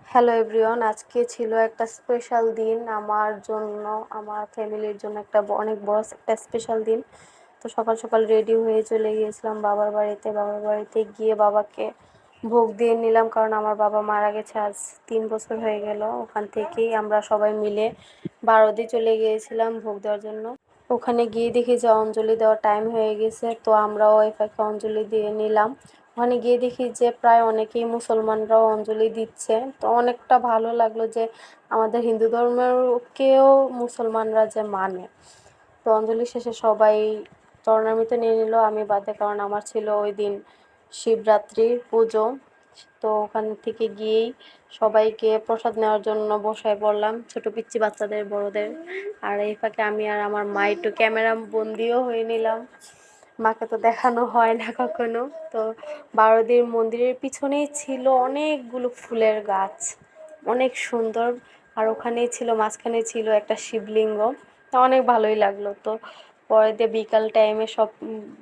Hello everyone, আজকে ছিল একটা স্পেশাল দিন আমার জন্য, আমার ফ্যামিলির জন্য একটা অনেক বড় একটা স্পেশাল দিন। তো সকাল সকাল রেডি হয়ে চলে গিয়েছিলাম বাবার বাড়িতে গিয়ে বাবাকে ভোগ দিয়ে নিলাম, কারণ আমার বাবা মারা গেছে আজ 3 বছর হয়ে গেল। ওখান থেকেই আমরা সবাই মিলে বারোদি চলে গিয়েছিলাম ভোগ দেওয়ার জন্য। ওখানে গিয়ে দেখি যে অঞ্জলি দেওয়ার টাইম হয়ে গেছে, তো আমরাও ওই ফাঁকে অঞ্জলি দিয়ে নিলাম। ওখানে গিয়ে দেখি যে প্রায় অনেকেই মুসলমানরাও অঞ্জলি দিচ্ছে, তো অনেকটা ভালো লাগলো যে আমাদের হিন্দু ধর্মেরকেও মুসলমানরা যে মানে। তো অঞ্জলি শেষে সবাই চরণামৃত নিয়ে নিল, আমি বাদে, কারণ আমার ছিল ওই দিন শিবরাত্রির পুজো। তো ওখান থেকে গিয়েই সবাইকে প্রসাদ নেওয়ার জন্য বসায় পড়লাম, ছোট পিচ্চি বাচ্চাদের, বড়দের। আর এই ফাঁকে আমি আর আমার মা একটু ক্যামেরা বন্দিও হয়ে নিলাম, মাকে তো দেখানো হয় না কখনো। তো বারোদির মন্দিরের পিছনেই ছিল অনেকগুলো ফুলের গাছ, অনেক সুন্দর। আর ওখানেই ছিল, মাঝখানে ছিল একটা শিবলিঙ্গ। তা অনেক ভালোই লাগলো। তো পরে দিয়ে বিকাল টাইমে সব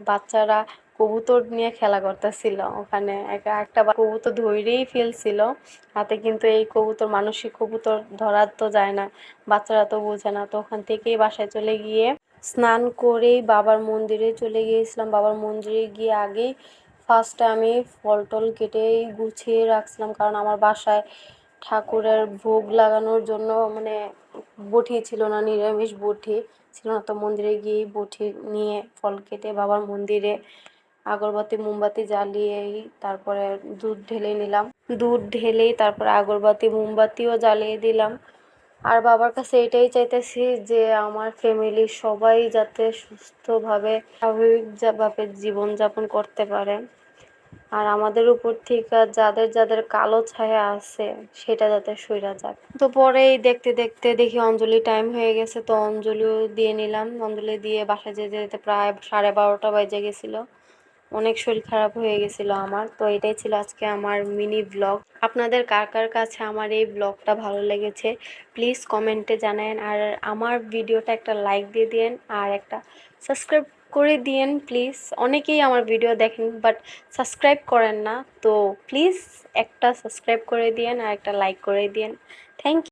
বাচ্চারা কবুতর নিয়ে খেলা করতেছিল। ওখানে একটা কবুতর ধরেই ফেলছিল হাতে, কিন্তু এই কবুতর, মানসিক কবুতর ধরা তো যায় না, বাচ্চারা তো বোঝে না। তো ওখান থেকেই বাসায় চলে গিয়ে স্নান করেই বাবার মন্দিরে চলে গিয়েছিলাম। বাবার মন্দিরে গিয়ে আগেই ফার্স্টে আমি ফল টল কেটেই গুছিয়ে রাখছিলাম, কারণ আমার বাসায় ঠাকুরের ভোগ লাগানোর জন্য মানে বটি ছিল না, নিরামিষ বটি ছিল না। তো মন্দিরে গিয়েই বটি নিয়ে ফল কেটে বাবার মন্দিরে আগরবাতি মোমবাতি জ্বালিয়েই তারপরে দুধ ঢেলে নিলাম। দুধ ঢেলেই তারপরে আগরবাতি মোমবাতিও জ্বালিয়ে দিলাম। আর বাবার কাছে এটাই চাইতেছি যে আমার ফ্যামিলির সবাই যাতে সুস্থভাবে স্বাভাবিকভাবে জীবনযাপন করতে পারে, আর আমাদের উপর থেকে যাদের যাদের কালো ছায়া আছে সেটা যাতে সইরা যায়। তো পরেই দেখতে দেখতে দেখি অঞ্জলি টাইম হয়ে গেছে, তো অঞ্জলিও দিয়ে নিলাম। অঞ্জলি দিয়ে বাসায় যেতে যেতে প্রায় 12:30 বেজে গেছিলো, অনেক শরীর খারাপ হয়ে গেছিল আমার। তো এটাই ছিল আজকে আমার মিনি ব্লগ। আপনাদের কার কার কাছে আমার এই ব্লগটা ভালো লেগেছে প্লিজ কমেন্টে জানান, আর আমার ভিডিওটা একটা লাইক দিয়ে দিন আর একটা সাবস্ক্রাইব করে দিন প্লিজ। অনেকেই আমার ভিডিও দেখেন বাট সাবস্ক্রাইব করেন না, তো প্লিজ একটা সাবস্ক্রাইব করে দিন আর একটা লাইক করে দিন। Thank you.